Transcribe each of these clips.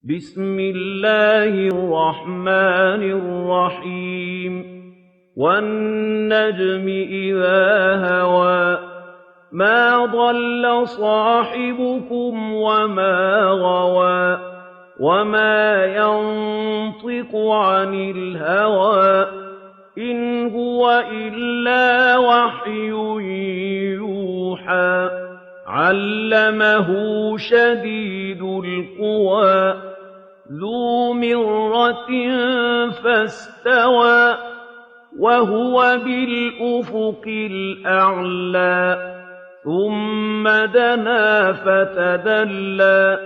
بسم الله الرحمن الرحيم والنجم إذا هوى ما ضل صاحبكم وما غوى وما ينطق عن الهوى إن هو إلا وحي يوحى علمه شديد القوى ذو مرة فاستوى وهو بالأفق الأعلى ثم دنا فتدلى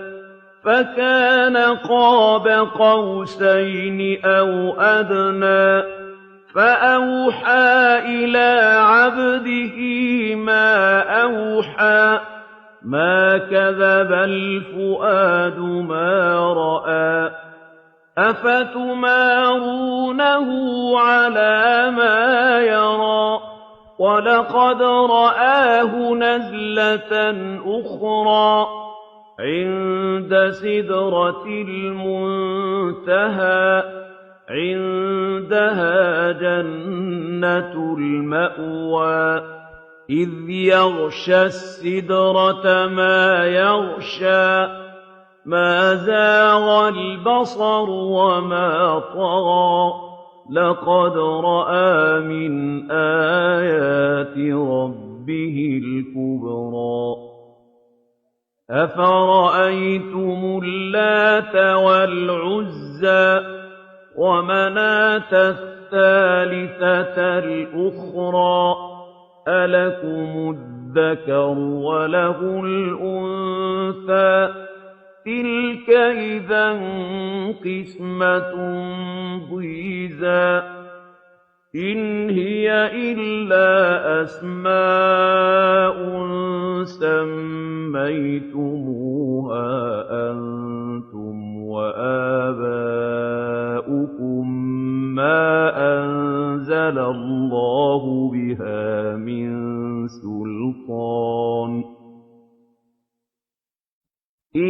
فكان قاب قوسين أو أدنى فأوحى إلى عبده ما أوحى ما كذب الفؤاد ما رأى أفتمارونه على ما يرى ولقد رآه نزلة أخرى عند سدرة المنتهى عندها جنة المأوى إذ يغشى السدرة ما يغشى ما زاغ البصر وما طغى لقد رأى من آيات ربه الكبرى أفرأيتم اللات والعزى ومناة الثالثة الأخرى ألكم الذكر وله الأنثى تلك إذا قسمة ضيزى إن هي إلا أسماء سميتموها أنتم وآباؤكم ما أنزل الله بها من سلطان إن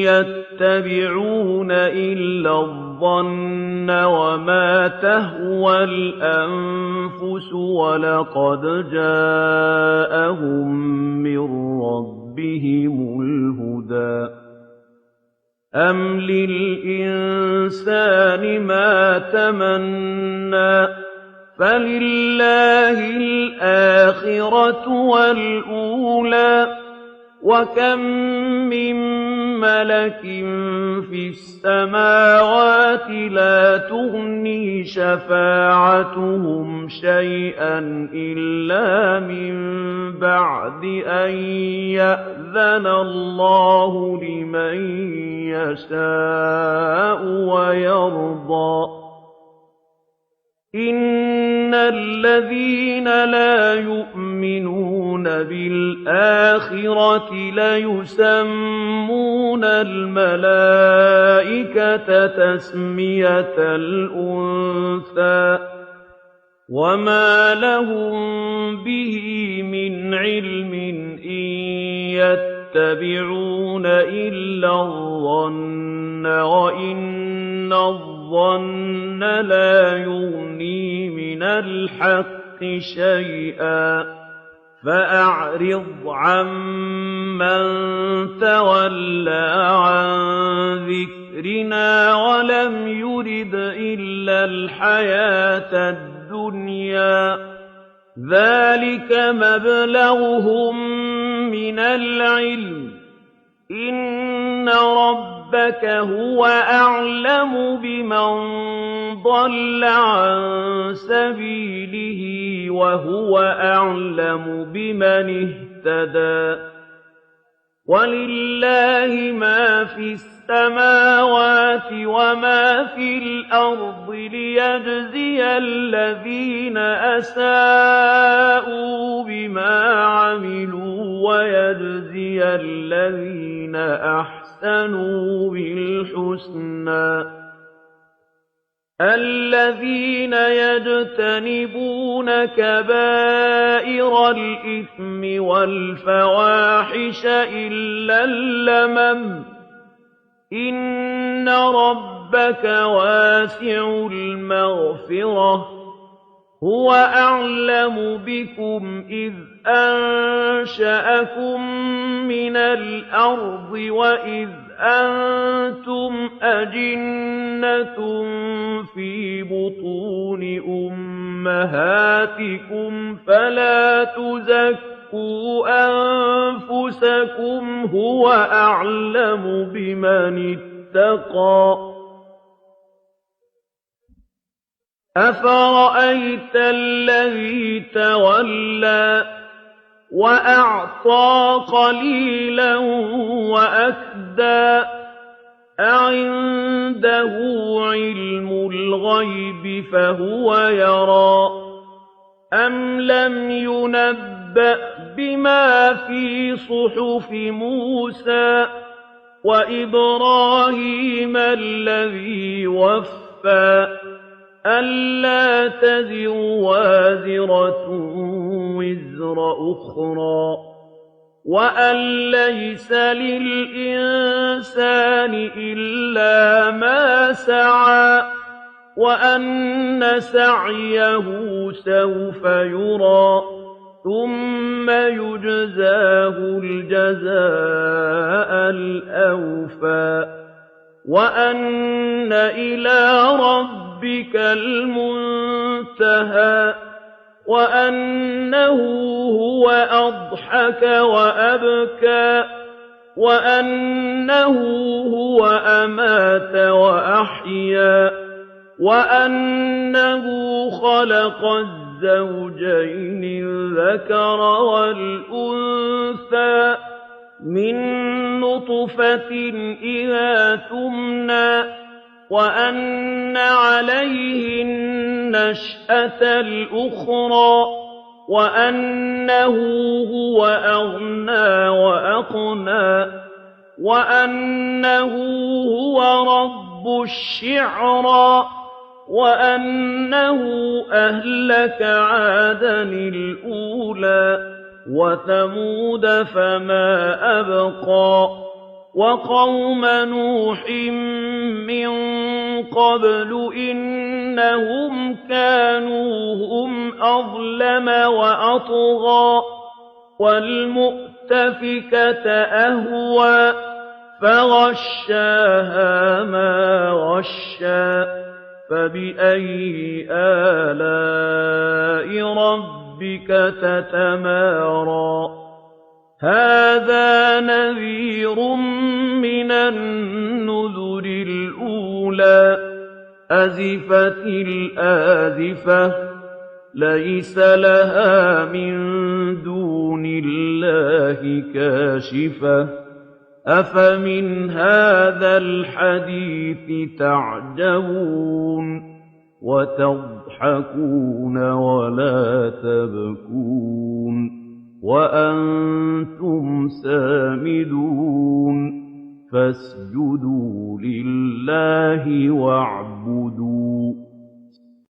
يتبعون إلا الظن وما تهوى الأنفس ولقد جاءهم من ربهم الهدى أم للإنسان ما تمنى فلله الآخرة والأولى وكم من ملك في السماوات لا تغني شفاعتهم شيئا إلا من بعد أن يأذن الله لمن يشاء ويرضى إن الذين لا يؤمنون بالآخرة ليسمون الملائكة تسمية الأنثى وما لهم به من علم إن يتبعون إلا الظن وإن الظن لا يغني من الحق شيئا فأعرض عمن تولى عن ذكرنا ولم يرد إلا الحياة الدنيا ذلك مبلغهم من العلم إن ربك هو أعلم بمن ضل عن سبيله وهو أعلم بمن اهتدى ولله ما في السماوات وما في الأرض ليجزي الذين أساءوا بما عملوا ويجزي الذين أحسنوا بالحسنى الذين يجتنبون كبائر الإثم والفواحش إلا اللمم إن إِنَّ رَبَّكَ وَاسِعُ الْمَغْفِرَةِ هُوَ أَعْلَمُ بِكُمْ إِذْ أَنشَأَكُم مِّنَ الْأَرْضِ وَإِذْ أَنتُمْ أَجِنَّةٌ فِي بُطُونِ أُمَّهَاتِكُمْ فَلَا تُزَكُّوا أَنفُسَكُمْ هُوَ أَعْلَمُ بِمَنِ اتَّقَىٰ أَفَرَأَيْتَ الَّذِي تَوَلَّىٰ وَأَعْطَىٰ قَلِيلًا وَأَكْدَىٰ أَعِندَهُ عِلْمُ الْغَيْبِ فَهُوَ يَرَىٰ أَمْ لَمْ يُنَبَّأْ بِمَا فِي صُحُفِ مُوسَىٰ وَإِبْرَاهِيمَ الَّذِي وَفَّىٰ أَلَّا تَزِرُ وَازِرَةٌ وِزْرَ أُخْرَىٰ وَأَن لَّيْسَ لِلْإِنسَانِ إِلَّا مَا سَعَىٰ وَأَنَّ سَعْيَهُ سَوْفَ يُرَىٰ ثُمَّ يُجْزَاهُ الْجَزَاءَ الْأَوْفَىٰ وَأَنَّ إِلَىٰ رَبِّكَ الْمُنتَهَىٰ وَأَنَّهُ هُوَ أَضْحَكَ وَأَبْكَىٰ وَأَنَّهُ هُوَ أَمَاتَ وَأَحْيَا وَأَنَّهُ خَلَقَ الزَّوْجَيْنِ الذَّكَرَ وَالْأُنثَىٰ مِن نُّطْفَةٍ إِذَا تُمْنَىٰ وَأَنَّ عَلَيْهِ النَّشْأَةَ الْأُخْرَىٰ وَأَنَّهُ هُوَ أَغْنَىٰ وَأَقْنَىٰ وَأَنَّهُ هُوَ رَبُّ الشِّعْرَىٰ وَأَنَّهُ أَهْلَكَ عَادًا الْأُولَىٰ وَثَمُودَ فَمَا أَبْقَىٰ وَقَوْمَ نُوحٍ مِّن قَبْلُ إِنَّهُمْ كَانُوا هُمْ أَظْلَمَ وَأَطْغَىٰ وَالْمُؤْتَفِكَةَ أَهْوَىٰ فَغَشَّاهَا مَا غَشَّىٰ فَبِأَيِّ آلَاءِ رَبِّكَ تَتَمَارَىٰ هَٰذَا نَذِيرٌ مِّنَ النُّذُرِ الْأُولَىٰ أَزِفَتِ الْآزِفَةُ لَيْسَ لَهَا مِن دُونِ اللَّهِ كَاشِفَةٌ أَفَمِنْ هَٰذَا الْحَدِيثِ تَعْجَبُونَ وَتَضْحَكُونَ وَلَا تَبْكُونَ وَأَنتُمْ سَامِدُونَ فَاسْجُدُوا لِلَّهِ وَاعْبُدُوا